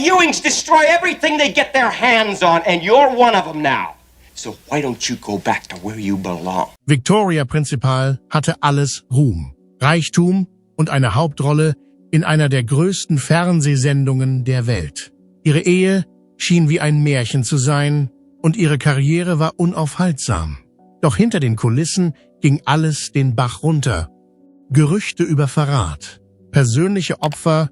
Ewings destroy everything they get their hands on, and you're one of them now. So why don't you go back to where you belong? Victoria Principal hatte alles Ruhm, Reichtum und eine Hauptrolle in einer der größten Fernsehsendungen der Welt. Ihre Ehe schien wie ein Märchen zu sein und ihre Karriere war unaufhaltsam. Doch hinter den Kulissen ging alles den Bach runter. Gerüchte über Verrat, persönliche Opfer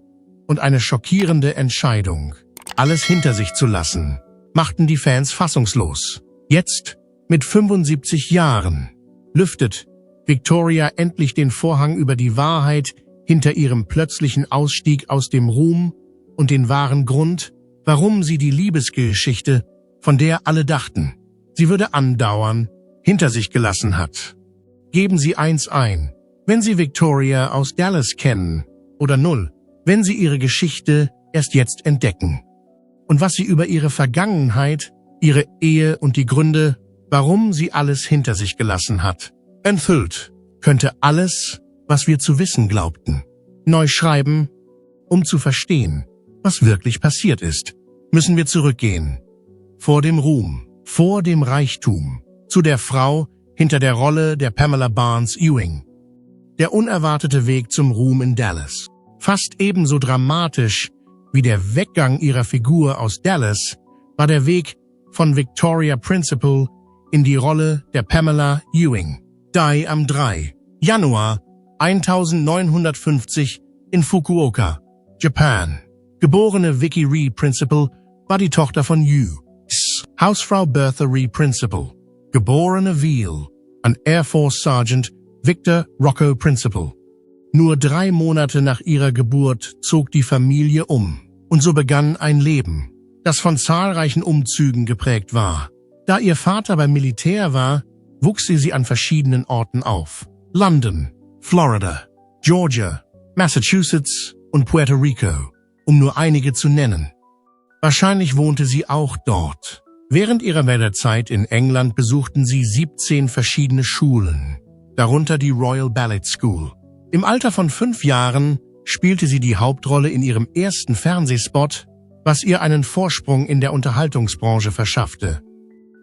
und eine schockierende Entscheidung, alles hinter sich zu lassen, machten die Fans fassungslos. Jetzt, mit 75 Jahren, lüftet Victoria endlich den Vorhang über die Wahrheit hinter ihrem plötzlichen Ausstieg aus dem Ruhm und den wahren Grund, warum sie die Liebesgeschichte, von der alle dachten, sie würde andauern, hinter sich gelassen hat. Geben Sie 1 ein, wenn Sie Victoria aus Dallas kennen, oder 0, wenn Sie ihre Geschichte erst jetzt entdecken. Und was Sie über ihre Vergangenheit, ihre Ehe und die Gründe, warum sie alles hinter sich gelassen hat, enthüllt, könnte alles, was wir zu wissen glaubten. Neu schreiben, um zu verstehen, was wirklich passiert ist, müssen wir zurückgehen. Vor dem Ruhm, vor dem Reichtum, zu der Frau hinter der Rolle der Pamela Barnes Ewing. Der unerwartete Weg zum Ruhm in Dallas. Fast ebenso dramatisch wie der Weggang ihrer Figur aus Dallas war der Weg von Victoria Principal in die Rolle der Pamela Ewing. Die am 3. Januar 1950 in Fukuoka, Japan. Geborene Vicky Ree Principal war die Tochter von Hausfrau Bertha Ree Principal. Geborene Veal, an Air Force Sergeant Victor Rocco Principal. Nur 3 Monate nach ihrer Geburt zog die Familie um. Und so begann ein Leben, das von zahlreichen Umzügen geprägt war. Da ihr Vater beim Militär war, wuchs sie an verschiedenen Orten auf. London, Florida, Georgia, Massachusetts und Puerto Rico, um nur einige zu nennen. Wahrscheinlich wohnte sie auch dort. Während ihrer Wälderzeit in England besuchten sie 17 verschiedene Schulen, darunter die Royal Ballet School. Im Alter von 5 Jahren spielte sie die Hauptrolle in ihrem ersten Fernsehspot, was ihr einen Vorsprung in der Unterhaltungsbranche verschaffte.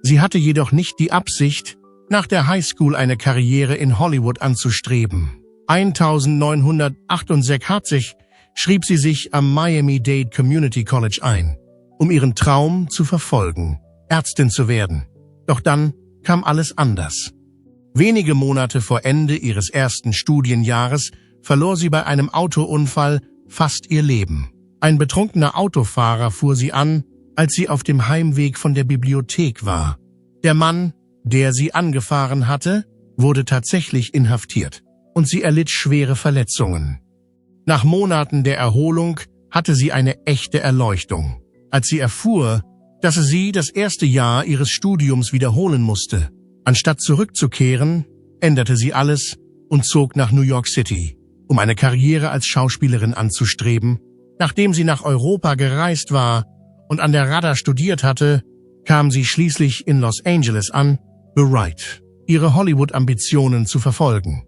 Sie hatte jedoch nicht die Absicht, nach der Highschool eine Karriere in Hollywood anzustreben. 1968 schrieb sie sich am Miami-Dade Community College ein, um ihren Traum zu verfolgen, Ärztin zu werden. Doch dann kam alles anders. Wenige Monate vor Ende ihres ersten Studienjahres verlor sie bei einem Autounfall fast ihr Leben. Ein betrunkener Autofahrer fuhr sie an, als sie auf dem Heimweg von der Bibliothek war. Der Mann, der sie angefahren hatte, wurde tatsächlich inhaftiert und sie erlitt schwere Verletzungen. Nach Monaten der Erholung hatte sie eine echte Erleuchtung, als sie erfuhr, dass sie das erste Jahr ihres Studiums wiederholen musste. Anstatt zurückzukehren, änderte sie alles und zog nach New York City, um eine Karriere als Schauspielerin anzustreben. Nachdem sie nach Europa gereist war und an der RADA studiert hatte, kam sie schließlich in Los Angeles an, bereit, ihre Hollywood-Ambitionen zu verfolgen.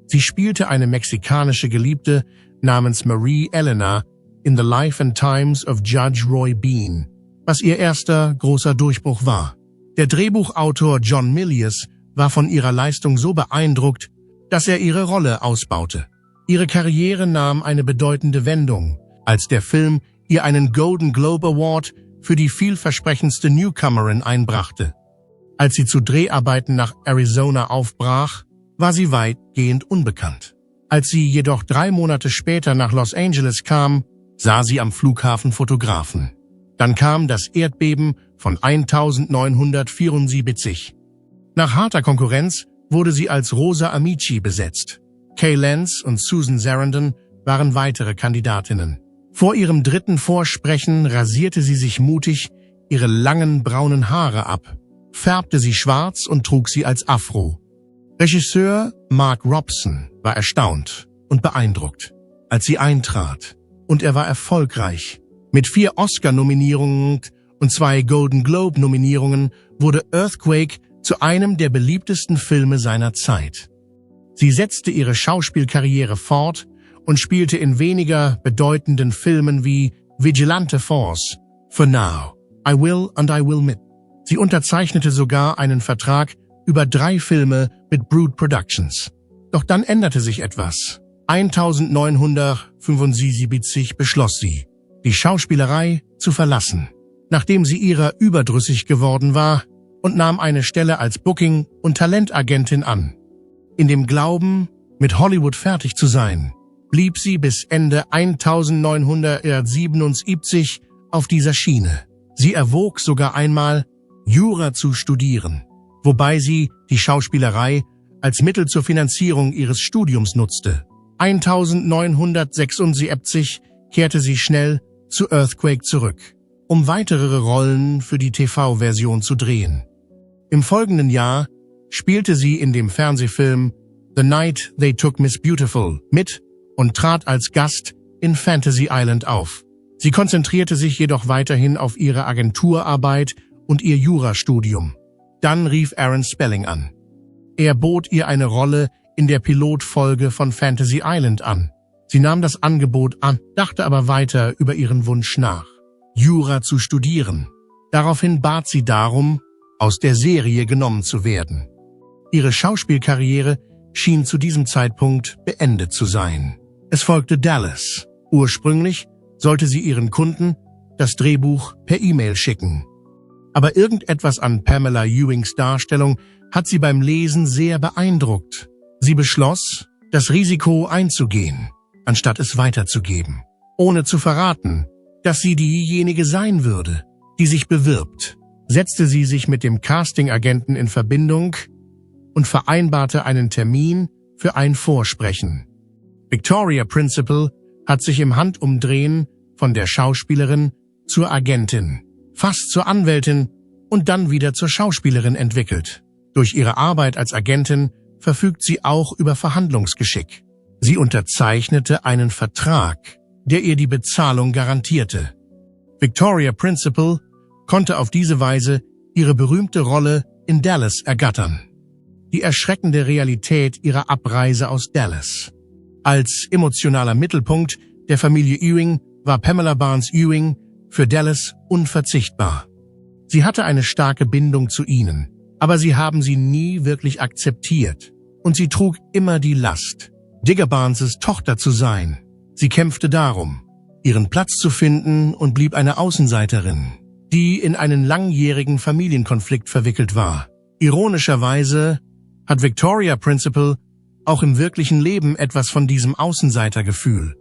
Sie spielte eine mexikanische Geliebte namens Marie Elena in The Life and Times of Judge Roy Bean, was ihr erster großer Durchbruch war. Der Drehbuchautor John Milius war von ihrer Leistung so beeindruckt, dass er ihre Rolle ausbaute. Ihre Karriere nahm eine bedeutende Wendung, als der Film ihr einen Golden Globe Award für die vielversprechendste Newcomerin einbrachte. Als sie zu Dreharbeiten nach Arizona aufbrach, war sie weitgehend unbekannt. Als sie jedoch 3 Monate später nach Los Angeles kam, sah sie am Flughafen Fotografen. Dann kam das Erdbeben von 1974. Nach harter Konkurrenz wurde sie als Rosa Amici besetzt. Kay Lance und Susan Sarandon waren weitere Kandidatinnen. Vor ihrem 3. Vorsprechen rasierte sie sich mutig ihre langen braunen Haare ab, färbte sie schwarz und trug sie als Afro. Regisseur Mark Robson war erstaunt und beeindruckt, als sie eintrat, und er war erfolgreich. Mit 4 Oscar-Nominierungen und 2 Golden Globe-Nominierungen wurde Earthquake zu einem der beliebtesten Filme seiner Zeit. Sie setzte ihre Schauspielkarriere fort und spielte in weniger bedeutenden Filmen wie Vigilante Force. For now. I will and I will mit. Sie unterzeichnete sogar einen Vertrag über 3 Filme mit Brood Productions. Doch dann änderte sich etwas. 1975 beschloss sie, die Schauspielerei zu verlassen, nachdem sie ihrer überdrüssig geworden war, und nahm eine Stelle als Booking- und Talentagentin an. In dem Glauben, mit Hollywood fertig zu sein, blieb sie bis Ende 1977 auf dieser Schiene. Sie erwog sogar einmal, Jura zu studieren, wobei sie die Schauspielerei als Mittel zur Finanzierung ihres Studiums nutzte. 1976 kehrte sie schnell zu Earthquake zurück, um weitere Rollen für die TV-Version zu drehen. Im folgenden Jahr spielte sie in dem Fernsehfilm The Night They Took Miss Beautiful mit und trat als Gast in Fantasy Island auf. Sie konzentrierte sich jedoch weiterhin auf ihre Agenturarbeit und ihr Jurastudium. Dann rief Aaron Spelling an. Er bot ihr eine Rolle in der Pilotfolge von Fantasy Island an. Sie nahm das Angebot an, dachte aber weiter über ihren Wunsch nach, Jura zu studieren. Daraufhin bat sie darum, aus der Serie genommen zu werden. Ihre Schauspielkarriere schien zu diesem Zeitpunkt beendet zu sein. Es folgte Dallas. Ursprünglich sollte sie ihren Kunden das Drehbuch per E-Mail schicken. Aber irgendetwas an Pamela Ewings Darstellung hat sie beim Lesen sehr beeindruckt. Sie beschloss, das Risiko einzugehen, anstatt es weiterzugeben, ohne zu verraten, dass sie diejenige sein würde, die sich bewirbt. Setzte sie sich mit dem Casting-Agenten in Verbindung und vereinbarte einen Termin für ein Vorsprechen. Victoria Principal hat sich im Handumdrehen von der Schauspielerin zur Agentin, fast zur Anwältin und dann wieder zur Schauspielerin entwickelt. Durch ihre Arbeit als Agentin verfügt sie auch über Verhandlungsgeschick. Sie unterzeichnete einen Vertrag, der ihr die Bezahlung garantierte. Victoria Principal konnte auf diese Weise ihre berühmte Rolle in Dallas ergattern. Die erschreckende Realität ihrer Abreise aus Dallas. Als emotionaler Mittelpunkt der Familie Ewing war Pamela Barnes Ewing für Dallas unverzichtbar. Sie hatte eine starke Bindung zu ihnen, aber sie haben sie nie wirklich akzeptiert und sie trug immer die Last, Digger Barnes' Tochter zu sein. Sie kämpfte darum, ihren Platz zu finden und blieb eine Außenseiterin, die in einen langjährigen Familienkonflikt verwickelt war. Ironischerweise hat Victoria Principal auch im wirklichen Leben etwas von diesem Außenseitergefühl.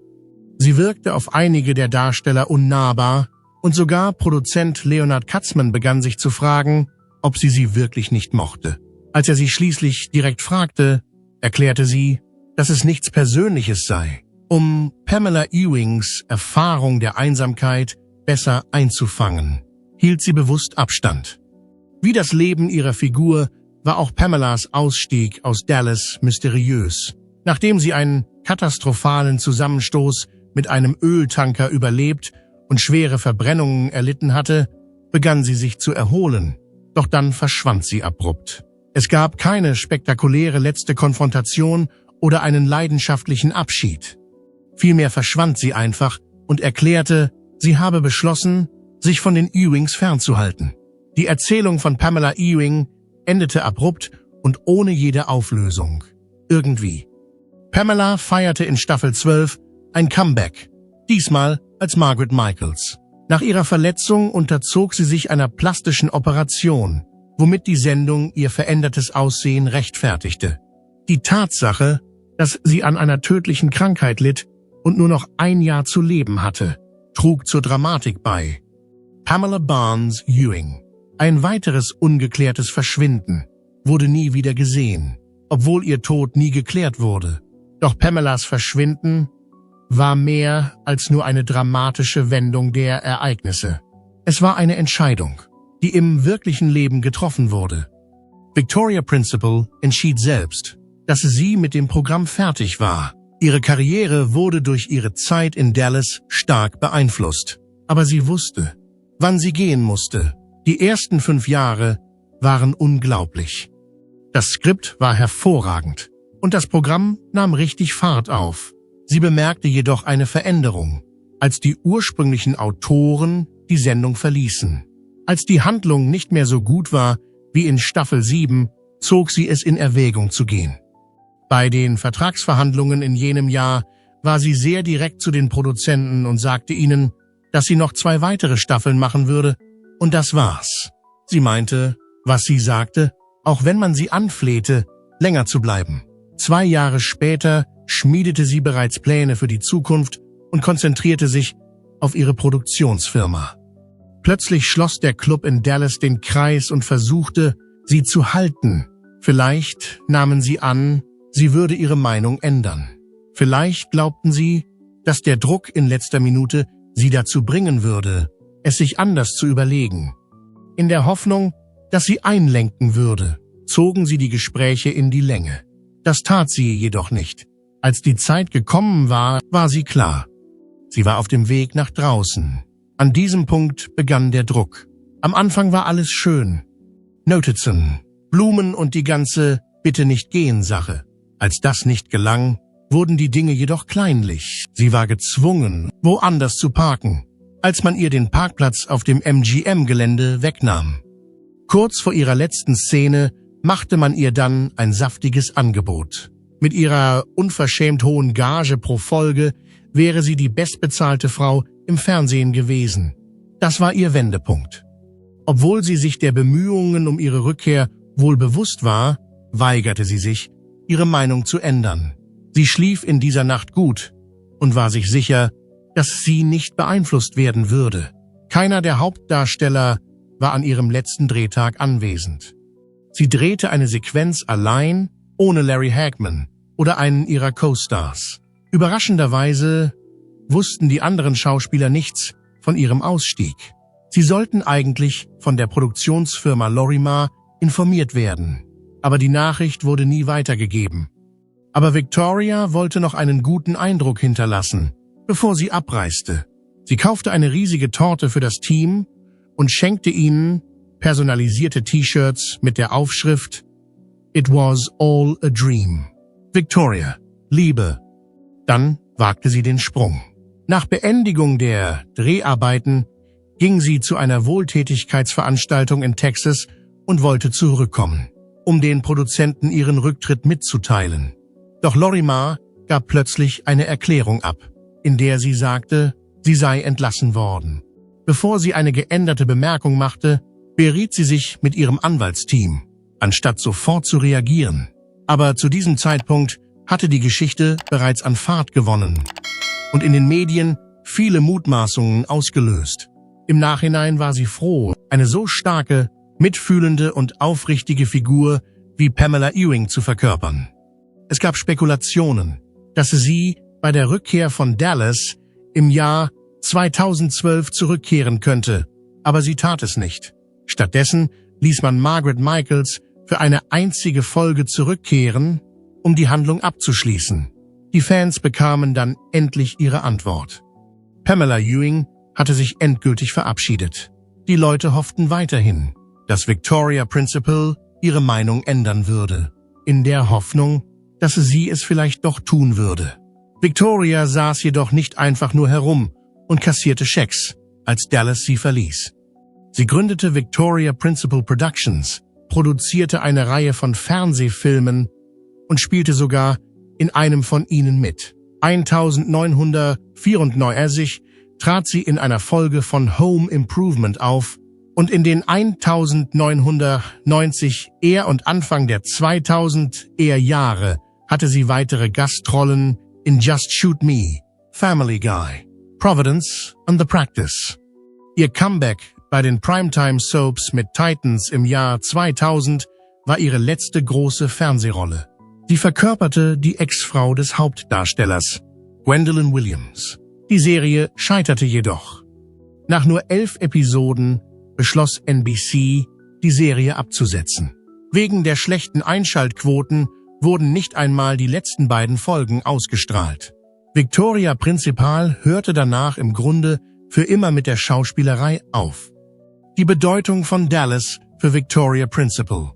Sie wirkte auf einige der Darsteller unnahbar und sogar Produzent Leonard Katzman begann sich zu fragen, ob sie wirklich nicht mochte. Als er sie schließlich direkt fragte, erklärte sie, dass es nichts Persönliches sei, um Pamela Ewings Erfahrung der Einsamkeit besser einzufangen, hielt sie bewusst Abstand. Wie das Leben ihrer Figur war auch Pamelas Ausstieg aus Dallas mysteriös. Nachdem sie einen katastrophalen Zusammenstoß mit einem Öltanker überlebt und schwere Verbrennungen erlitten hatte, begann sie sich zu erholen. Doch dann verschwand sie abrupt. Es gab keine spektakuläre letzte Konfrontation oder einen leidenschaftlichen Abschied. Vielmehr verschwand sie einfach und erklärte, sie habe beschlossen, sich von den Ewings fernzuhalten. Die Erzählung von Pamela Ewing endete abrupt und ohne jede Auflösung. Irgendwie. Pamela feierte in Staffel 12 ein Comeback, diesmal als Margaret Michaels. Nach ihrer Verletzung unterzog sie sich einer plastischen Operation, womit die Sendung ihr verändertes Aussehen rechtfertigte. Die Tatsache, dass sie an einer tödlichen Krankheit litt und nur noch ein Jahr zu leben hatte, trug zur Dramatik bei. Pamela Barnes Ewing. Ein weiteres ungeklärtes Verschwinden, wurde nie wieder gesehen, obwohl ihr Tod nie geklärt wurde. Doch Pamelas Verschwinden war mehr als nur eine dramatische Wendung der Ereignisse. Es war eine Entscheidung, die im wirklichen Leben getroffen wurde. Victoria Principal entschied selbst, dass sie mit dem Programm fertig war. Ihre Karriere wurde durch ihre Zeit in Dallas stark beeinflusst. Aber sie wusste, wann sie gehen musste. Die ersten 5 Jahre waren unglaublich. Das Skript war hervorragend und das Programm nahm richtig Fahrt auf. Sie bemerkte jedoch eine Veränderung. als die ursprünglichen Autoren die Sendung verließen. Als die Handlung nicht mehr so gut war wie in Staffel 7, zog sie es in Erwägung zu gehen. Bei den Vertragsverhandlungen in jenem Jahr war sie sehr direkt zu den Produzenten und sagte ihnen, dass sie noch 2 weitere Staffeln machen würde, und das war's. Sie meinte, was sie sagte, auch wenn man sie anflehte, länger zu bleiben. 2 Jahre später schmiedete sie bereits Pläne für die Zukunft und konzentrierte sich auf ihre Produktionsfirma. Plötzlich schloss der Club in Dallas den Kreis und versuchte, sie zu halten. Vielleicht nahmen sie an, sie würde ihre Meinung ändern. Vielleicht glaubten sie, dass der Druck in letzter Minute sie dazu bringen würde, es sich anders zu überlegen. In der Hoffnung, dass sie einlenken würde, zogen sie die Gespräche in die Länge. Das tat sie jedoch nicht. Als die Zeit gekommen war, war sie klar. Sie war auf dem Weg nach draußen. An diesem Punkt begann der Druck. Am Anfang war alles schön. Notizen, Blumen und die ganze Bitte-nicht-gehen-Sache. Als das nicht gelang, wurden die Dinge jedoch kleinlich. Sie war gezwungen, woanders zu parken, als man ihr den Parkplatz auf dem MGM-Gelände wegnahm. Kurz vor ihrer letzten Szene machte man ihr dann ein saftiges Angebot. Mit ihrer unverschämt hohen Gage pro Folge wäre sie die bestbezahlte Frau im Fernsehen gewesen. Das war ihr Wendepunkt. Obwohl sie sich der Bemühungen um ihre Rückkehr wohl bewusst war, weigerte sie sich, ihre Meinung zu ändern. Sie schlief in dieser Nacht gut und war sich sicher, dass sie nicht beeinflusst werden würde. Keiner der Hauptdarsteller war an ihrem letzten Drehtag anwesend. Sie drehte eine Sequenz allein, ohne Larry Hagman oder einen ihrer Co-Stars. Überraschenderweise wussten die anderen Schauspieler nichts von ihrem Ausstieg. Sie sollten eigentlich von der Produktionsfirma Lorimar informiert werden, aber die Nachricht wurde nie weitergegeben. Aber Victoria wollte noch einen guten Eindruck hinterlassen, bevor sie abreiste. Sie kaufte eine riesige Torte für das Team und schenkte ihnen personalisierte T-Shirts mit der Aufschrift "It was all a dream". Victoria, Liebe. Dann wagte sie den Sprung. Nach Beendigung der Dreharbeiten ging sie zu einer Wohltätigkeitsveranstaltung in Texas und wollte zurückkommen, um den Produzenten ihren Rücktritt mitzuteilen. Doch Lorimar gab plötzlich eine Erklärung ab, in der sie sagte, sie sei entlassen worden. Bevor sie eine geänderte Bemerkung machte, beriet sie sich mit ihrem Anwaltsteam, anstatt sofort zu reagieren. Aber zu diesem Zeitpunkt hatte die Geschichte bereits an Fahrt gewonnen und in den Medien viele Mutmaßungen ausgelöst. Im Nachhinein war sie froh, eine so starke, mitfühlende und aufrichtige Figur wie Pamela Ewing zu verkörpern. Es gab Spekulationen, dass sie bei der Rückkehr von Dallas im Jahr 2012 zurückkehren könnte, aber sie tat es nicht. Stattdessen ließ man Margaret Michaels für eine einzige Folge zurückkehren, um die Handlung abzuschließen. Die Fans bekamen dann endlich ihre Antwort. Pamela Ewing hatte sich endgültig verabschiedet. Die Leute hofften weiterhin, dass Victoria Principal ihre Meinung ändern würde, in der Hoffnung, dass sie es vielleicht doch tun würde. Victoria saß jedoch nicht einfach nur herum und kassierte Schecks, als Dallas sie verließ. Sie gründete Victoria Principal Productions, produzierte eine Reihe von Fernsehfilmen und spielte sogar in einem von ihnen mit. 1994 trat sie in einer Folge von Home Improvement auf und in den 1990 und Anfang der 2000er Jahre hatte sie weitere Gastrollen in Just Shoot Me, Family Guy, Providence und The Practice. Ihr Comeback bei den Primetime-Soaps mit Titans im Jahr 2000 war ihre letzte große Fernsehrolle. Sie verkörperte die Ex-Frau des Hauptdarstellers, Gwendolyn Williams. Die Serie scheiterte jedoch. Nach nur 11 Episoden beschloss NBC, die Serie abzusetzen. Wegen der schlechten Einschaltquoten wurden nicht einmal die letzten beiden Folgen ausgestrahlt. Victoria Principal hörte danach im Grunde für immer mit der Schauspielerei auf. Die Bedeutung von Dallas für Victoria Principal.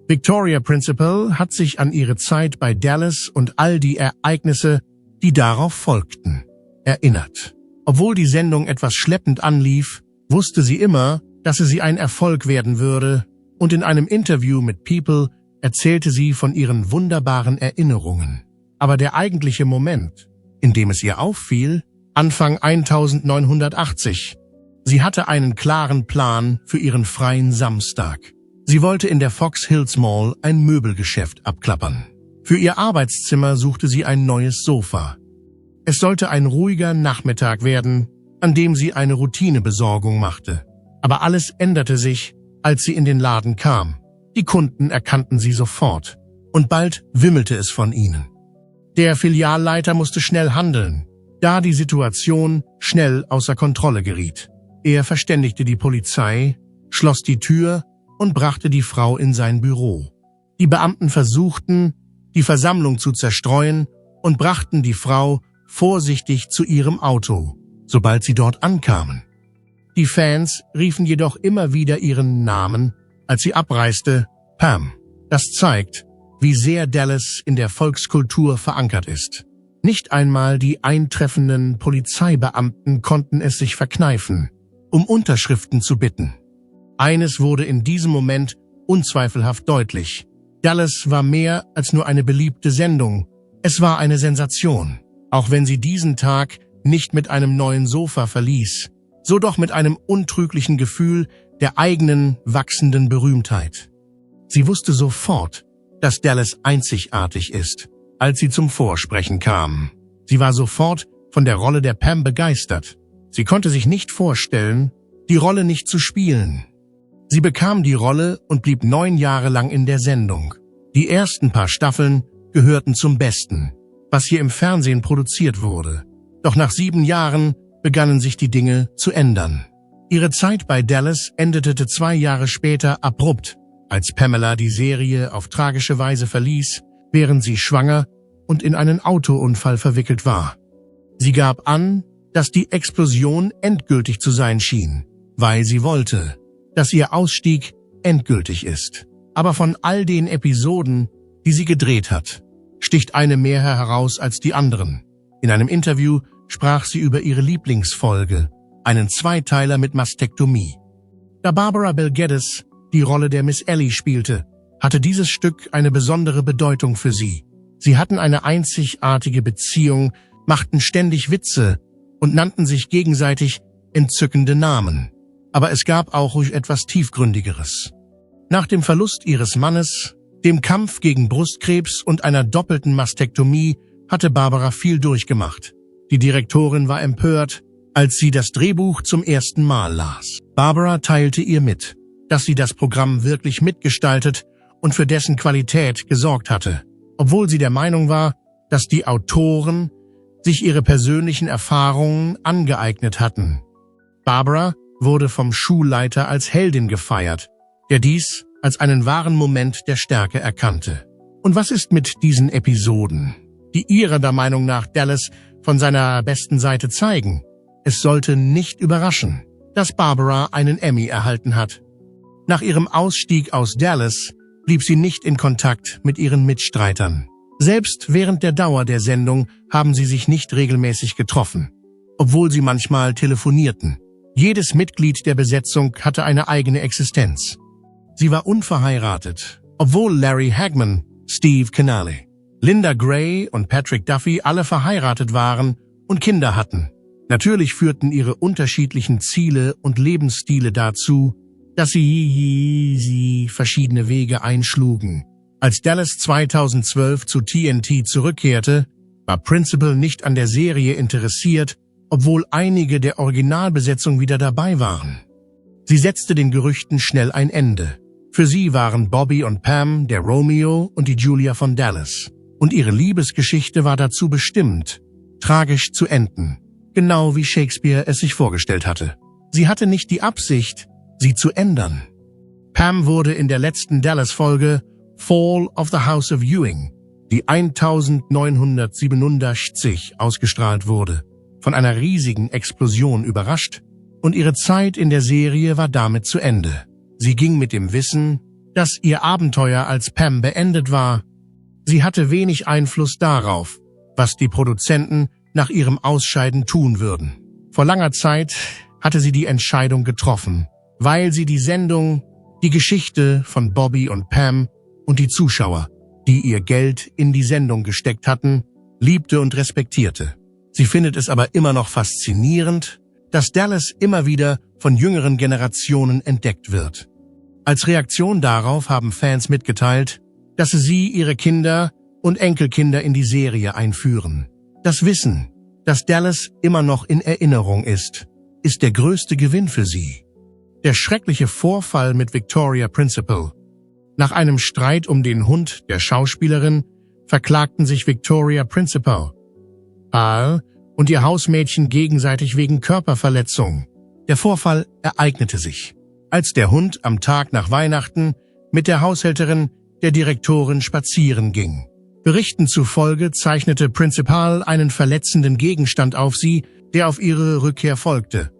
Victoria Principal hat sich an ihre Zeit bei Dallas und all die Ereignisse, die darauf folgten, erinnert. Obwohl die Sendung etwas schleppend anlief, wusste sie immer, dass sie ein Erfolg werden würde, und in einem Interview mit People erzählte sie von ihren wunderbaren Erinnerungen. Aber der eigentliche Moment, in dem es ihr auffiel, Anfang 1980. Sie hatte einen klaren Plan für ihren freien Samstag. Sie wollte in der Fox Hills Mall ein Möbelgeschäft abklappern. Für ihr Arbeitszimmer suchte sie ein neues Sofa. Es sollte ein ruhiger Nachmittag werden, an dem sie eine Routinebesorgung machte. Aber alles änderte sich, als sie in den Laden kam. Die Kunden erkannten sie sofort. Und bald wimmelte es von ihnen. Der Filialleiter musste schnell handeln, da die Situation schnell außer Kontrolle geriet. Er verständigte die Polizei, schloss die Tür und brachte die Frau in sein Büro. Die Beamten versuchten, die Versammlung zu zerstreuen und brachten die Frau vorsichtig zu ihrem Auto, sobald sie dort ankamen. Die Fans riefen jedoch immer wieder ihren Namen, als sie abreiste, Pam. Das zeigt, wie sehr Dallas in der Volkskultur verankert ist. Nicht einmal die eintreffenden Polizeibeamten konnten es sich verkneifen, um Unterschriften zu bitten. Eines wurde in diesem Moment unzweifelhaft deutlich. Dallas war mehr als nur eine beliebte Sendung. Es war eine Sensation, auch wenn sie diesen Tag nicht mit einem neuen Sofa verließ, so doch mit einem untrüglichen Gefühl der eigenen wachsenden Berühmtheit. Sie wusste sofort, dass Dallas einzigartig ist, als sie zum Vorsprechen kam. Sie war sofort von der Rolle der Pam begeistert. Sie konnte sich nicht vorstellen, die Rolle nicht zu spielen. Sie bekam die Rolle und blieb 9 Jahre lang in der Sendung. Die ersten paar Staffeln gehörten zum Besten, was hier im Fernsehen produziert wurde. Doch nach 7 Jahren begannen sich die Dinge zu ändern. Ihre Zeit bei Dallas endete 2 Jahre später abrupt, als Pamela die Serie auf tragische Weise verließ, während sie schwanger und in einen Autounfall verwickelt war. Sie gab an, dass die Explosion endgültig zu sein schien, weil sie wollte, dass ihr Ausstieg endgültig ist. Aber von all den Episoden, die sie gedreht hat, sticht eine mehr heraus als die anderen. In einem Interview sprach sie über ihre Lieblingsfolge, einen Zweiteiler mit Mastektomie. Da Barbara Bel Geddes die Rolle der Miss Ellie spielte, hatte dieses Stück eine besondere Bedeutung für sie. Sie hatten eine einzigartige Beziehung, machten ständig Witze und nannten sich gegenseitig entzückende Namen. Aber es gab auch ruhig etwas Tiefgründigeres. Nach dem Verlust ihres Mannes, dem Kampf gegen Brustkrebs und einer doppelten Mastektomie hatte Barbara viel durchgemacht. Die Direktorin war empört, als sie das Drehbuch zum ersten Mal las. Barbara teilte ihr mit, dass sie das Programm wirklich mitgestaltet und für dessen Qualität gesorgt hatte, obwohl sie der Meinung war, dass die Autoren sich ihre persönlichen Erfahrungen angeeignet hatten. Barbara wurde vom Schulleiter als Heldin gefeiert, der dies als einen wahren Moment der Stärke erkannte. Und was ist mit diesen Episoden, die ihrer Meinung nach Dallas von seiner besten Seite zeigen? Es sollte nicht überraschen, dass Barbara einen Emmy erhalten hat. Nach ihrem Ausstieg aus Dallas blieb sie nicht in Kontakt mit ihren Mitstreitern. Selbst während der Dauer der Sendung haben sie sich nicht regelmäßig getroffen, obwohl sie manchmal telefonierten. Jedes Mitglied der Besetzung hatte eine eigene Existenz. Sie war unverheiratet, obwohl Larry Hagman, Steve Canale, Linda Gray und Patrick Duffy alle verheiratet waren und Kinder hatten. Natürlich führten ihre unterschiedlichen Ziele und Lebensstile dazu, dass sie verschiedene Wege einschlugen. Als Dallas 2012 zu TNT zurückkehrte, war Principal nicht an der Serie interessiert, obwohl einige der Originalbesetzung wieder dabei waren. Sie setzte den Gerüchten schnell ein Ende. Für sie waren Bobby und Pam der Romeo und die Julia von Dallas. Und ihre Liebesgeschichte war dazu bestimmt, tragisch zu enden, genau wie Shakespeare es sich vorgestellt hatte. Sie hatte nicht die Absicht, sie zu ändern. Pam wurde in der letzten Dallas-Folge Fall of the House of Ewing, die 1967 ausgestrahlt wurde, von einer riesigen Explosion überrascht, und ihre Zeit in der Serie war damit zu Ende. Sie ging mit dem Wissen, dass ihr Abenteuer als Pam beendet war. Sie hatte wenig Einfluss darauf, was die Produzenten nach ihrem Ausscheiden tun würden. Vor langer Zeit hatte sie die Entscheidung getroffen, weil sie die Sendung, die Geschichte von Bobby und Pam und die Zuschauer, die ihr Geld in die Sendung gesteckt hatten, liebte und respektierte. Sie findet es aber immer noch faszinierend, dass Dallas immer wieder von jüngeren Generationen entdeckt wird. Als Reaktion darauf haben Fans mitgeteilt, dass sie ihre Kinder und Enkelkinder in die Serie einführen. Das Wissen, dass Dallas immer noch in Erinnerung ist der größte Gewinn für sie. Der schreckliche Vorfall mit Victoria Principal. Nach einem Streit um den Hund der Schauspielerin verklagten sich Victoria Principal und ihr Hausmädchen gegenseitig wegen Körperverletzung. Der Vorfall ereignete sich, als der Hund am Tag nach Weihnachten mit der Haushälterin der Direktorin spazieren ging. Berichten zufolge zeichnete Principal einen verletzenden Gegenstand auf sie, der auf ihre Rückkehr folgte.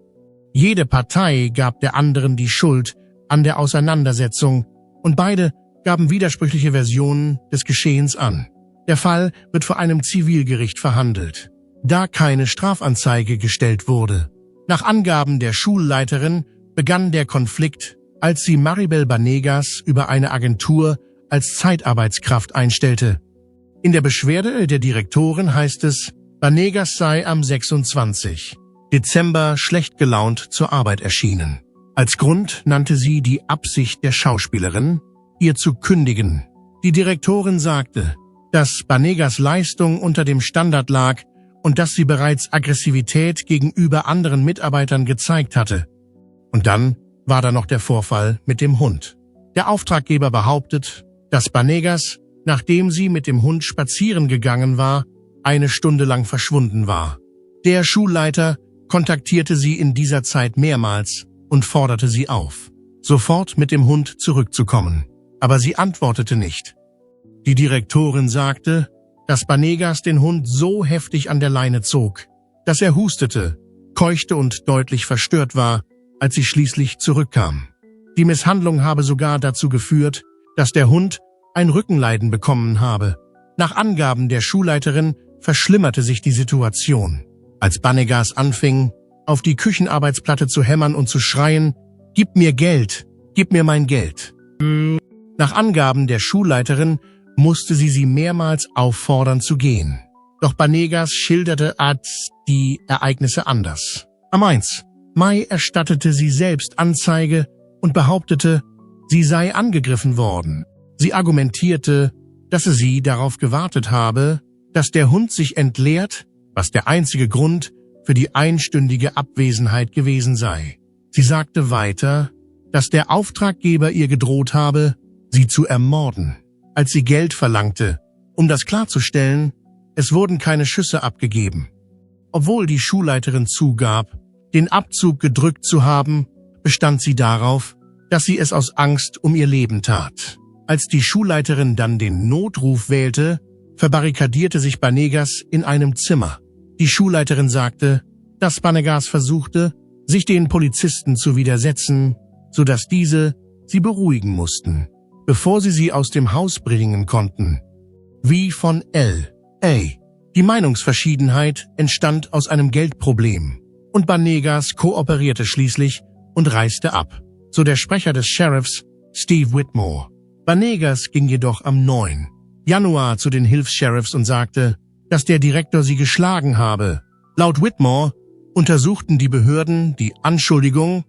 Jede Partei gab der anderen die Schuld an der Auseinandersetzung und beide gaben widersprüchliche Versionen des Geschehens an. Der Fall wird vor einem Zivilgericht verhandelt, da keine Strafanzeige gestellt wurde. Nach Angaben der Schulleiterin begann der Konflikt, als sie Maribel Banegas über eine Agentur als Zeitarbeitskraft einstellte. In der Beschwerde der Direktorin heißt es, Banegas sei am 26. Dezember schlecht gelaunt zur Arbeit erschienen. Als Grund nannte sie die Absicht der Schauspielerin, ihr zu kündigen. Die Direktorin sagte, dass Banegas Leistung unter dem Standard lag und dass sie bereits Aggressivität gegenüber anderen Mitarbeitern gezeigt hatte. Und dann war da noch der Vorfall mit dem Hund. Der Auftraggeber behauptet, dass Banegas, nachdem sie mit dem Hund spazieren gegangen war, 1 Stunde lang verschwunden war. Der Schulleiter kontaktierte sie in dieser Zeit mehrmals und forderte sie auf, sofort mit dem Hund zurückzukommen. Aber sie antwortete nicht. Die Direktorin sagte, dass Banegas den Hund so heftig an der Leine zog, dass er hustete, keuchte und deutlich verstört war, als sie schließlich zurückkam. Die Misshandlung habe sogar dazu geführt, dass der Hund ein Rückenleiden bekommen habe. Nach Angaben der Schulleiterin verschlimmerte sich die Situation, als Banegas anfing, auf die Küchenarbeitsplatte zu hämmern und zu schreien, »Gib mir Geld, gib mir mein Geld!« Nach Angaben der Schulleiterin musste sie mehrmals auffordern zu gehen. Doch Banegas schilderte die Ereignisse anders. Am 1. Mai erstattete sie selbst Anzeige und behauptete, sie sei angegriffen worden. Sie argumentierte, dass sie darauf gewartet habe, dass der Hund sich entleert, was der einzige Grund für die einstündige Abwesenheit gewesen sei. Sie sagte weiter, dass der Auftraggeber ihr gedroht habe, sie zu ermorden. Als sie Geld verlangte, um das klarzustellen, es wurden keine Schüsse abgegeben. Obwohl die Schulleiterin zugab, den Abzug gedrückt zu haben, bestand sie darauf, dass sie es aus Angst um ihr Leben tat. Als die Schulleiterin dann den Notruf wählte, verbarrikadierte sich Banegas in einem Zimmer. Die Schulleiterin sagte, dass Banegas versuchte, sich den Polizisten zu widersetzen, sodass diese sie beruhigen mussten, bevor sie aus dem Haus bringen konnten. Wie von L.A. Die Meinungsverschiedenheit entstand aus einem Geldproblem und Banegas kooperierte schließlich und reiste ab, so der Sprecher des Sheriffs, Steve Whitmore. Banegas ging jedoch am 9. Januar zu den Hilfs-Sheriffs und sagte, dass der Direktor sie geschlagen habe. Laut Whitmore untersuchten die Behörden die Anschuldigung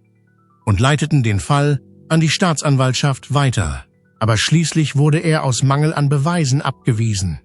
und leiteten den Fall an die Staatsanwaltschaft weiter. Aber schließlich wurde er aus Mangel an Beweisen abgewiesen.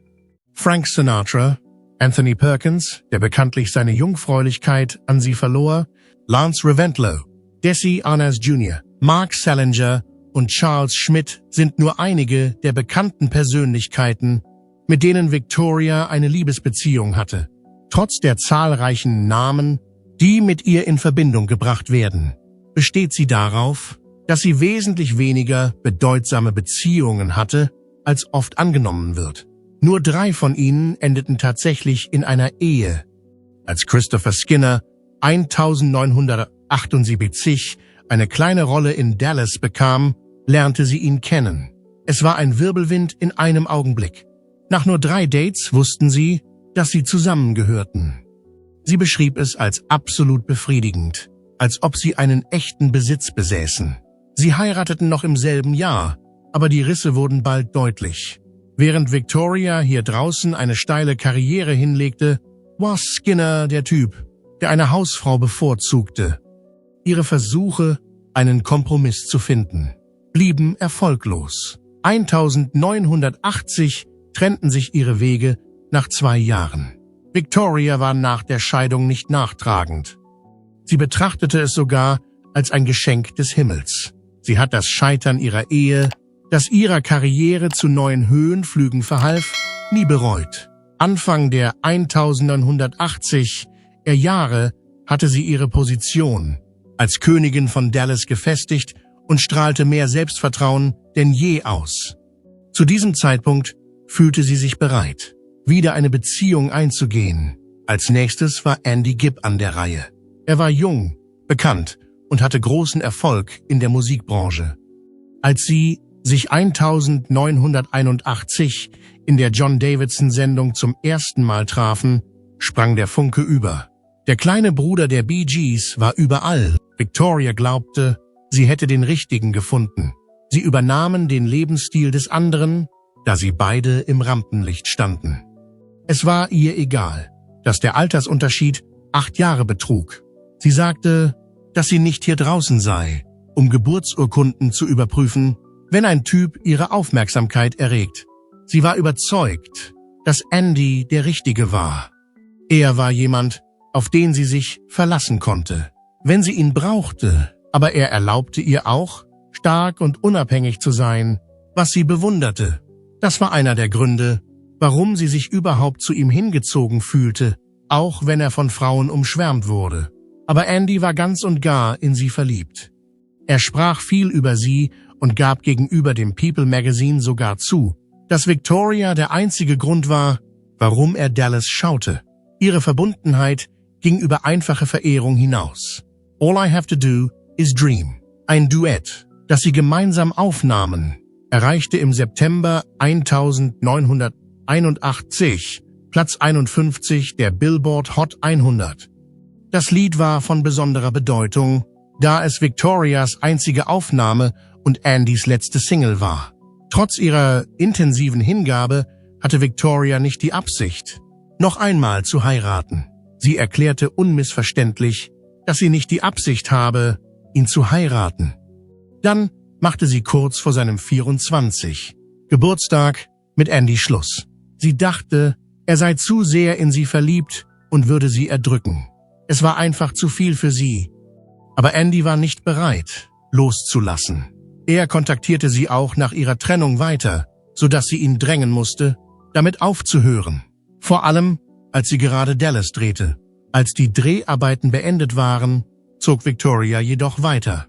Frank Sinatra, Anthony Perkins, der bekanntlich seine Jungfräulichkeit an sie verlor, Lance Reventlow, Desi Arnaz Jr., Mark Salinger und Charles Schmidt sind nur einige der bekannten Persönlichkeiten, mit denen Victoria eine Liebesbeziehung hatte. Trotz der zahlreichen Namen, die mit ihr in Verbindung gebracht werden, besteht sie darauf, dass sie wesentlich weniger bedeutsame Beziehungen hatte, als oft angenommen wird. Nur 3 von ihnen endeten tatsächlich in einer Ehe. Als Christopher Skinner 1978 eine kleine Rolle in Dallas bekam, lernte sie ihn kennen. Es war ein Wirbelwind in einem Augenblick. Nach nur 3 Dates wussten sie, dass sie zusammengehörten. Sie beschrieb es als absolut befriedigend, als ob sie einen echten Besitz besäßen. Sie heirateten noch im selben Jahr, aber die Risse wurden bald deutlich. Während Victoria hier draußen eine steile Karriere hinlegte, war Skinner der Typ, der eine Hausfrau bevorzugte. Ihre Versuche, einen Kompromiss zu finden, blieben erfolglos. 1980 trennten sich ihre Wege nach 2 Jahren. Victoria war nach der Scheidung nicht nachtragend. Sie betrachtete es sogar als ein Geschenk des Himmels. Sie hat das Scheitern ihrer Ehe, das ihrer Karriere zu neuen Höhenflügen verhalf, nie bereut. Anfang der 1980er Jahre hatte sie ihre Position als Königin von Dallas gefestigt und strahlte mehr Selbstvertrauen denn je aus. Zu diesem Zeitpunkt fühlte sie sich bereit, wieder eine Beziehung einzugehen. Als nächstes war Andy Gibb an der Reihe. Er war jung, bekannt und hatte großen Erfolg in der Musikbranche. Als sie sich 1981 in der John Davidson-Sendung zum ersten Mal trafen, sprang der Funke über. Der kleine Bruder der Bee Gees war überall. Victoria glaubte, sie hätte den Richtigen gefunden. Sie übernahmen den Lebensstil des anderen, da sie beide im Rampenlicht standen. Es war ihr egal, dass der Altersunterschied 8 Jahre betrug. Sie sagte, dass sie nicht hier draußen sei, um Geburtsurkunden zu überprüfen, wenn ein Typ ihre Aufmerksamkeit erregt. Sie war überzeugt, dass Andy der Richtige war. Er war jemand, auf den sie sich verlassen konnte, wenn sie ihn brauchte, aber er erlaubte ihr auch, stark und unabhängig zu sein, was sie bewunderte. Das war einer der Gründe, warum sie sich überhaupt zu ihm hingezogen fühlte, auch wenn er von Frauen umschwärmt wurde. Aber Andy war ganz und gar in sie verliebt. Er sprach viel über sie und gab gegenüber dem People Magazine sogar zu, dass Victoria der einzige Grund war, warum er Dallas schaute. Ihre Verbundenheit ging über einfache Verehrung hinaus. All I Have to Do is Dream. Ein Duett, das sie gemeinsam aufnahmen, erreichte im September 1981 Platz 51 der Billboard Hot 100. Das Lied war von besonderer Bedeutung, da es Victorias einzige Aufnahme und Andys letzte Single war. Trotz ihrer intensiven Hingabe hatte Victoria nicht die Absicht, noch einmal zu heiraten. Sie erklärte unmissverständlich, dass sie nicht die Absicht habe, ihn zu heiraten. Dann machte sie kurz vor seinem 24. Geburtstag mit Andy Schluss. Sie dachte, er sei zu sehr in sie verliebt und würde sie erdrücken. Es war einfach zu viel für sie. Aber Andy war nicht bereit, loszulassen. Er kontaktierte sie auch nach ihrer Trennung weiter, sodass sie ihn drängen musste, damit aufzuhören. Vor allem, als sie gerade Dallas drehte. Als die Dreharbeiten beendet waren, zog Victoria jedoch weiter.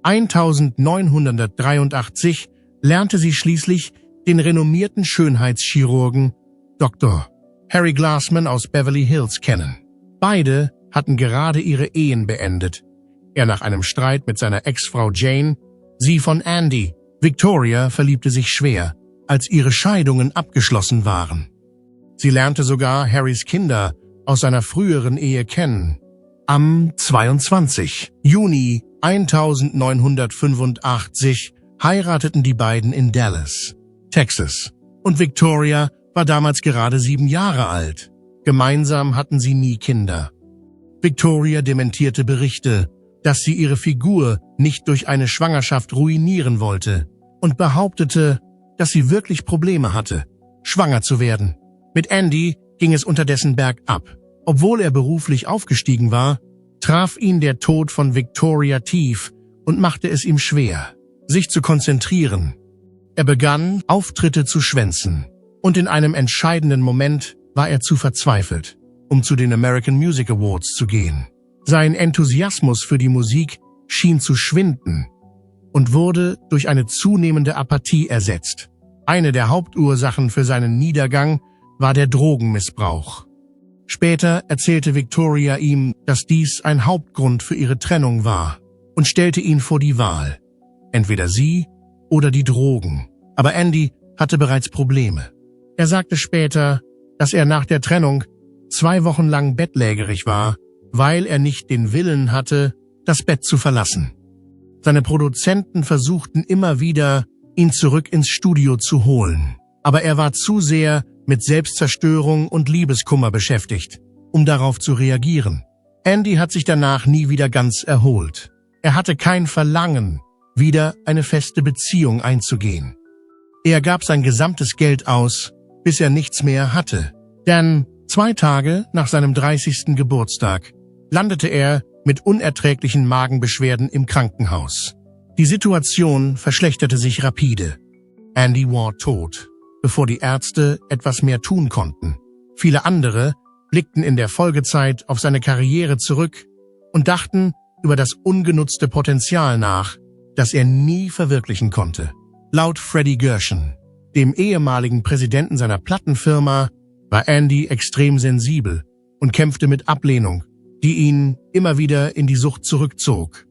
1983 lernte sie schließlich den renommierten Schönheitschirurgen Dr. Harry Glassman aus Beverly Hills kennen. Beide hatten gerade ihre Ehen beendet. Er nach einem Streit mit seiner Ex-Frau Jane, sie von Andy. Victoria verliebte sich schwer, als ihre Scheidungen abgeschlossen waren. Sie lernte sogar Harrys Kinder aus seiner früheren Ehe kennen. Am 22. Juni 1985 heirateten die beiden in Dallas, Texas. Und Victoria war damals gerade 7 Jahre alt. Gemeinsam hatten sie nie Kinder. Victoria dementierte Berichte, dass sie ihre Figur nicht durch eine Schwangerschaft ruinieren wollte und behauptete, dass sie wirklich Probleme hatte, schwanger zu werden. Mit Andy ging es unterdessen bergab. Obwohl er beruflich aufgestiegen war, traf ihn der Tod von Victoria tief und machte es ihm schwer, sich zu konzentrieren. Er begann, Auftritte zu schwänzen. Und in einem entscheidenden Moment war er zu verzweifelt, um zu den American Music Awards zu gehen. Sein Enthusiasmus für die Musik schien zu schwinden und wurde durch eine zunehmende Apathie ersetzt. Eine der Hauptursachen für seinen Niedergang war der Drogenmissbrauch. Später erzählte Victoria ihm, dass dies ein Hauptgrund für ihre Trennung war und stellte ihn vor die Wahl. Entweder sie oder die Drogen. Aber Andy hatte bereits Probleme. Er sagte später, dass er nach der Trennung 2 Wochen lang bettlägerig war, weil er nicht den Willen hatte, das Bett zu verlassen. Seine Produzenten versuchten immer wieder, ihn zurück ins Studio zu holen. Aber er war zu sehr mit Selbstzerstörung und Liebeskummer beschäftigt, um darauf zu reagieren. Andy hat sich danach nie wieder ganz erholt. Er hatte kein Verlangen, wieder eine feste Beziehung einzugehen. Er gab sein gesamtes Geld aus, bis er nichts mehr hatte. Denn 2 Tage nach seinem 30. Geburtstag landete er mit unerträglichen Magenbeschwerden im Krankenhaus. Die Situation verschlechterte sich rapide. Andy war tot, bevor die Ärzte etwas mehr tun konnten. Viele andere blickten in der Folgezeit auf seine Karriere zurück und dachten über das ungenutzte Potenzial nach, das er nie verwirklichen konnte. Laut Freddie Gershon, dem ehemaligen Präsidenten seiner Plattenfirma, war Andy extrem sensibel und kämpfte mit Ablehnung, die ihn immer wieder in die Sucht zurückzog.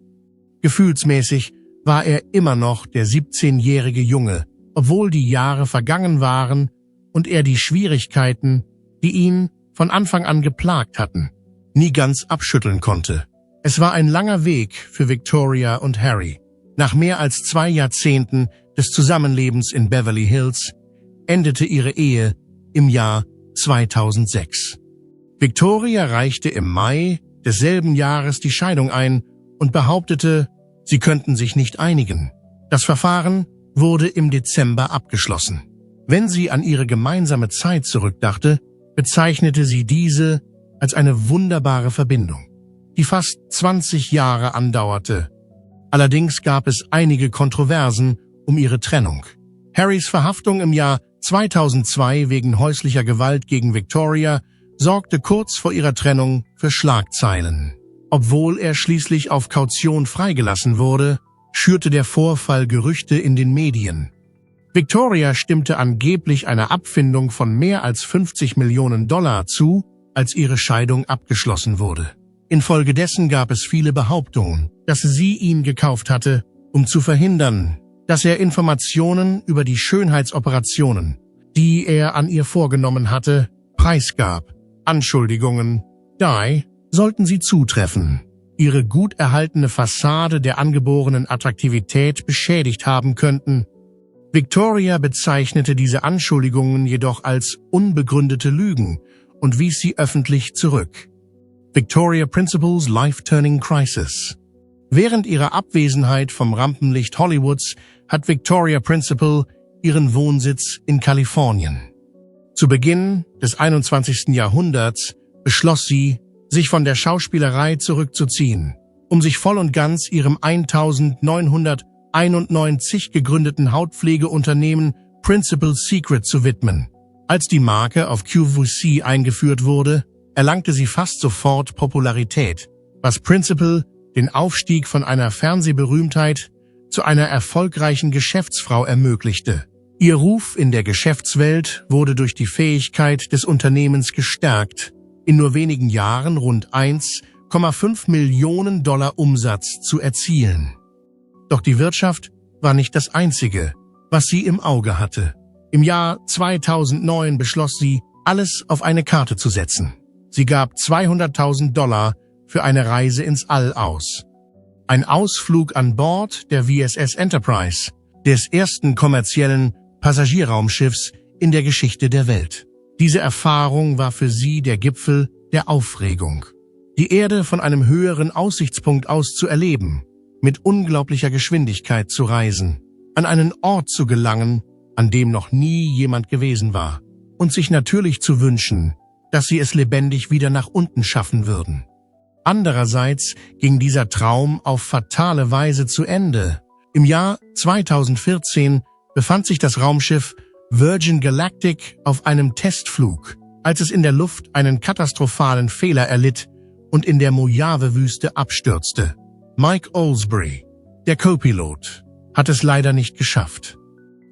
Gefühlsmäßig war er immer noch der 17-jährige Junge, obwohl die Jahre vergangen waren und er die Schwierigkeiten, die ihn von Anfang an geplagt hatten, nie ganz abschütteln konnte. Es war ein langer Weg für Victoria und Harry. Nach mehr als 2 Jahrzehnten des Zusammenlebens in Beverly Hills endete ihre Ehe im Jahr 2006. Victoria reichte im Mai desselben Jahres die Scheidung ein und behauptete, sie könnten sich nicht einigen. Das Verfahren wurde im Dezember abgeschlossen. Wenn sie an ihre gemeinsame Zeit zurückdachte, bezeichnete sie diese als eine wunderbare Verbindung, die fast 20 Jahre andauerte. Allerdings gab es einige Kontroversen um ihre Trennung. Harrys Verhaftung im Jahr 2002 wegen häuslicher Gewalt gegen Victoria sorgte kurz vor ihrer Trennung für Schlagzeilen. Obwohl er schließlich auf Kaution freigelassen wurde, schürte der Vorfall Gerüchte in den Medien. Victoria stimmte angeblich einer Abfindung von mehr als $50 Millionen zu, als ihre Scheidung abgeschlossen wurde. Infolgedessen gab es viele Behauptungen, dass sie ihn gekauft hatte, um zu verhindern, dass er Informationen über die Schönheitsoperationen, die er an ihr vorgenommen hatte, preisgab. Anschuldigungen, sollten sie zutreffen, ihre gut erhaltene Fassade der angeborenen Attraktivität beschädigt haben könnten. Victoria bezeichnete diese Anschuldigungen jedoch als unbegründete Lügen und wies sie öffentlich zurück. Victoria Principals Life-Turning Crisis. Während ihrer Abwesenheit vom Rampenlicht Hollywoods hat Victoria Principal ihren Wohnsitz in Kalifornien. Zu Beginn des 21. Jahrhunderts beschloss sie, sich von der Schauspielerei zurückzuziehen, um sich voll und ganz ihrem 1991 gegründeten Hautpflegeunternehmen Principal Secret zu widmen. Als die Marke auf QVC eingeführt wurde, erlangte sie fast sofort Popularität, was Principal den Aufstieg von einer Fernsehberühmtheit zu einer erfolgreichen Geschäftsfrau ermöglichte. Ihr Ruf in der Geschäftswelt wurde durch die Fähigkeit des Unternehmens gestärkt, in nur wenigen Jahren rund $1,5 Millionen Umsatz zu erzielen. Doch die Wirtschaft war nicht das Einzige, was sie im Auge hatte. Im Jahr 2009 beschloss sie, alles auf eine Karte zu setzen. Sie gab $200.000 für eine Reise ins All aus. Ein Ausflug an Bord der VSS Enterprise, des ersten kommerziellen Passagierraumschiffs in der Geschichte der Welt. Diese Erfahrung war für sie der Gipfel der Aufregung. Die Erde von einem höheren Aussichtspunkt aus zu erleben, mit unglaublicher Geschwindigkeit zu reisen, an einen Ort zu gelangen, an dem noch nie jemand gewesen war, und sich natürlich zu wünschen, dass sie es lebendig wieder nach unten schaffen würden. Andererseits ging dieser Traum auf fatale Weise zu Ende. Im Jahr 2014 befand sich das Raumschiff Virgin Galactic auf einem Testflug, als es in der Luft einen katastrophalen Fehler erlitt und in der Mojave-Wüste abstürzte. Mike Olsbury, der Co-Pilot, hat es leider nicht geschafft.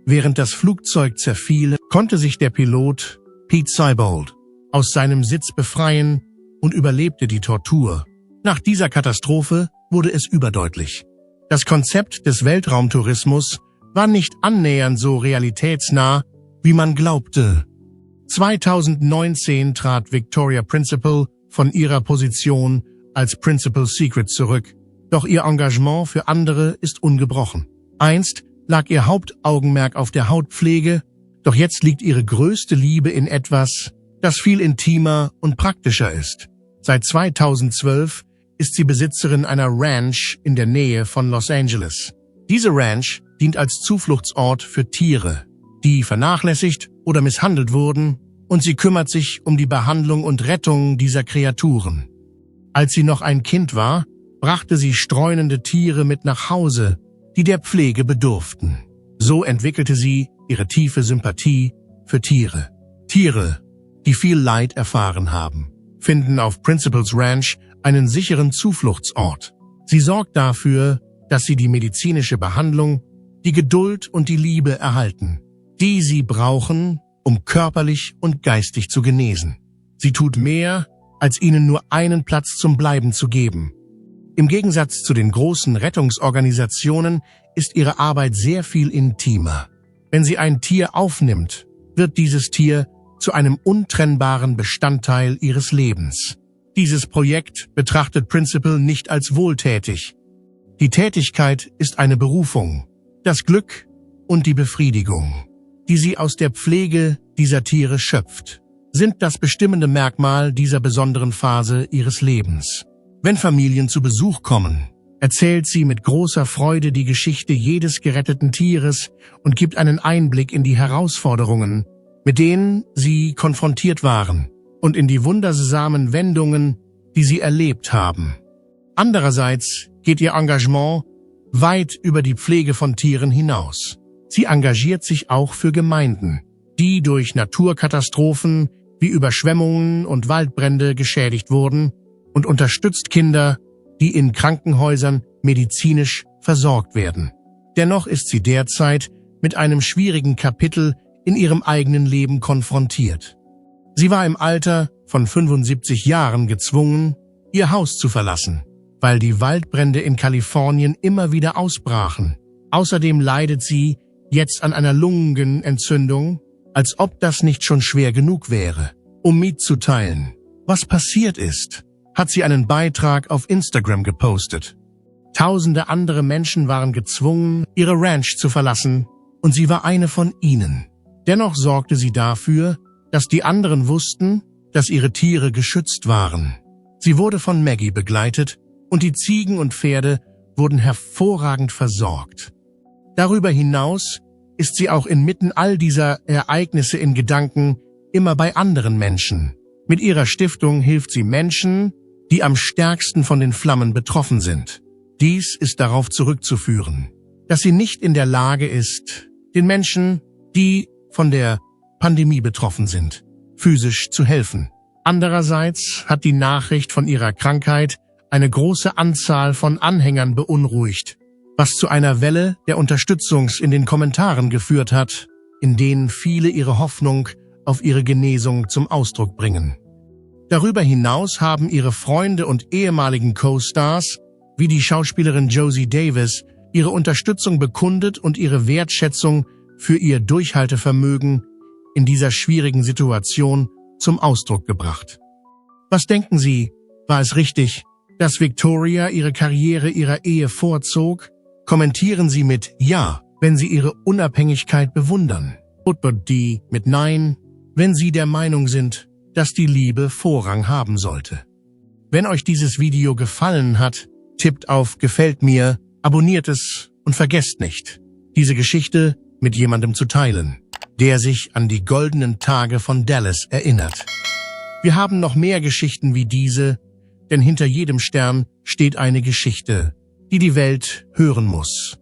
Während das Flugzeug zerfiel, konnte sich der Pilot Pete Seibold aus seinem Sitz befreien und überlebte die Tortur. Nach dieser Katastrophe wurde es überdeutlich. Das Konzept des Weltraumtourismus war nicht annähernd so realitätsnah, wie man glaubte. 2019 trat Victoria Principal von ihrer Position als Principal Secret zurück, doch ihr Engagement für andere ist ungebrochen. Einst lag ihr Hauptaugenmerk auf der Hautpflege, doch jetzt liegt ihre größte Liebe in etwas, das viel intimer und praktischer ist. Seit 2012 ist sie Besitzerin einer Ranch in der Nähe von Los Angeles. Diese Ranch dient als Zufluchtsort für Tiere, die vernachlässigt oder misshandelt wurden, und sie kümmert sich um die Behandlung und Rettung dieser Kreaturen. Als sie noch ein Kind war, brachte sie streunende Tiere mit nach Hause, die der Pflege bedurften. So entwickelte sie ihre tiefe Sympathie für Tiere. Tiere, die viel Leid erfahren haben, finden auf Principals Ranch einen sicheren Zufluchtsort. Sie sorgt dafür, dass sie die medizinische Behandlung, die Geduld und die Liebe erhalten, die sie brauchen, um körperlich und geistig zu genesen. Sie tut mehr, als ihnen nur einen Platz zum Bleiben zu geben. Im Gegensatz zu den großen Rettungsorganisationen ist ihre Arbeit sehr viel intimer. Wenn sie ein Tier aufnimmt, wird dieses Tier zu einem untrennbaren Bestandteil ihres Lebens. Dieses Projekt betrachtet Principal nicht als wohltätig. Die Tätigkeit ist eine Berufung, das Glück und die Befriedigung, die sie aus der Pflege dieser Tiere schöpft, sind das bestimmende Merkmal dieser besonderen Phase ihres Lebens. Wenn Familien zu Besuch kommen, erzählt sie mit großer Freude die Geschichte jedes geretteten Tieres und gibt einen Einblick in die Herausforderungen, mit denen sie konfrontiert waren, und in die wundersamen Wendungen, die sie erlebt haben. Andererseits geht ihr Engagement weit über die Pflege von Tieren hinaus. Sie engagiert sich auch für Gemeinden, die durch Naturkatastrophen wie Überschwemmungen und Waldbrände geschädigt wurden, und unterstützt Kinder, die in Krankenhäusern medizinisch versorgt werden. Dennoch ist sie derzeit mit einem schwierigen Kapitel in ihrem eigenen Leben konfrontiert. Sie war im Alter von 75 Jahren gezwungen, ihr Haus zu verlassen, weil die Waldbrände in Kalifornien immer wieder ausbrachen. Außerdem leidet sie jetzt an einer Lungenentzündung, als ob das nicht schon schwer genug wäre. Um mitzuteilen, was passiert ist, hat sie einen Beitrag auf Instagram gepostet. Tausende andere Menschen waren gezwungen, ihre Ranch zu verlassen, und sie war eine von ihnen. Dennoch sorgte sie dafür, dass die anderen wussten, dass ihre Tiere geschützt waren. Sie wurde von Maggie begleitet, und die Ziegen und Pferde wurden hervorragend versorgt. Darüber hinaus ist sie auch inmitten all dieser Ereignisse in Gedanken immer bei anderen Menschen. Mit ihrer Stiftung hilft sie Menschen, die am stärksten von den Flammen betroffen sind. Dies ist darauf zurückzuführen, dass sie nicht in der Lage ist, den Menschen, die von der Pandemie betroffen sind, physisch zu helfen. Andererseits hat die Nachricht von ihrer Krankheit eine große Anzahl von Anhängern beunruhigt, was zu einer Welle der Unterstützung in den Kommentaren geführt hat, in denen viele ihre Hoffnung auf ihre Genesung zum Ausdruck bringen. Darüber hinaus haben ihre Freunde und ehemaligen Co-Stars, wie die Schauspielerin Josie Davis, ihre Unterstützung bekundet und ihre Wertschätzung für ihr Durchhaltevermögen in dieser schwierigen Situation zum Ausdruck gebracht. Was denken Sie, war es richtig, dass Victoria ihre Karriere ihrer Ehe vorzog? Kommentieren Sie mit Ja, wenn Sie ihre Unabhängigkeit bewundern. Oder die mit Nein, wenn Sie der Meinung sind, dass die Liebe Vorrang haben sollte. Wenn euch dieses Video gefallen hat, tippt auf Gefällt mir, abonniert es und vergesst nicht, diese Geschichte mit jemandem zu teilen, der sich an die goldenen Tage von Dallas erinnert. Wir haben noch mehr Geschichten wie diese, denn hinter jedem Stern steht eine Geschichte, die die Welt hören muss.